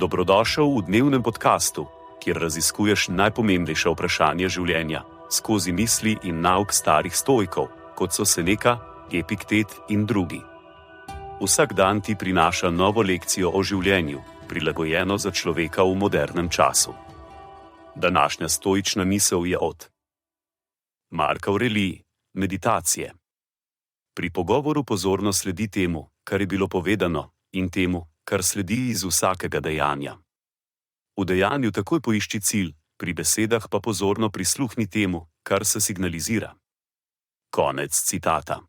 Dobrodošel v dnevnem podkastu, kjer raziskuješ najpomembnejša vprašanja življenja skozi misli in nauk starih stoikov, kot so Seneca, Epiktet in drugi. Vsak dan ti prinaša novo lekcijo o življenju, prilagojeno za človeka v modernem času. Današnja stoična misel je od Marka Aurelij, meditacije. Pri pogovoru pozorno sledi temu, kar je bilo povedano, in temu, kar sledi iz vsakega dejanja. V dejanju takoj poišči cilj, pri besedah pa pozorno prisluhni temu, kar se signalizira. Konec citata.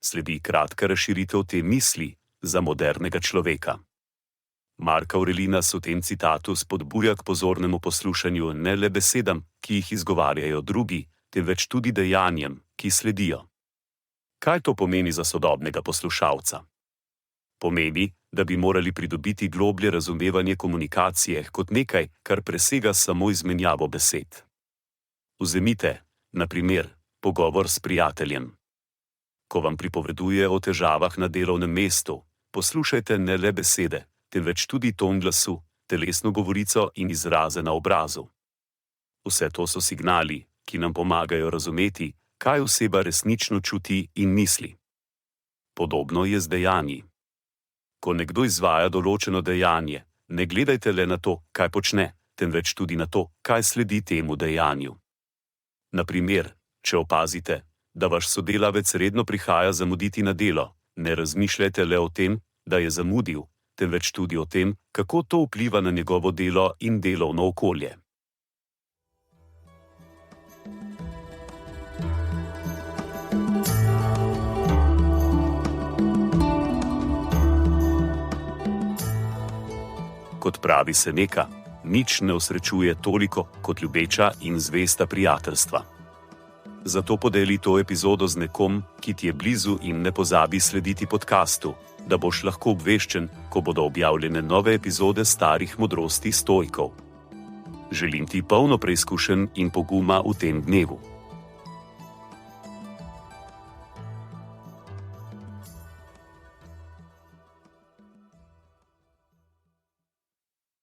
Sledi kratka razširitev te misli za modernega človeka. Marka Aurelij nas v tem citatu spodbuja k pozornemu poslušanju ne le besedam, ki jih izgovarjajo drugi, temveč tudi dejanjem, ki sledijo. Kaj to pomeni za sodobnega poslušalca? Pomeni, da bi morali pridobiti globlje razumevanje komunikacije kot nekaj, kar presega samo izmenjavo besed. Vzemite, na primer, pogovor s prijateljem. Ko vam pripoveduje o težavah na delovnem mestu, poslušajte ne le besede, temveč tudi ton glasu, telesno govorico in izraze na obrazu. Vse to so signali, ki nam pomagajo razumeti, kaj oseba resnično čuti in misli. Podobno je z dejanji. Ko nekdo izvaja določeno dejanje, ne gledajte le na to, kaj počne, temveč tudi na to, kaj sledi temu dejanju. Na primer, če opazite, da vaš sodelavec redno prihaja zamuditi na delo, ne razmišljajte le o tem, da je zamudil, temveč tudi o tem, kako to vpliva na njegovo delo in delovno okolje. Kot pravi Seneca, nič ne osrečuje toliko kot ljubeča in zvesta prijateljstva. Zato podeli to epizodo z nekom, ki ti je blizu in ne pozabi slediti podkastu, da boš lahko obveščen, ko bodo objavljene nove epizode starih modrosti stoikov. Želim ti polno preizkušenj in poguma v tem dnevu.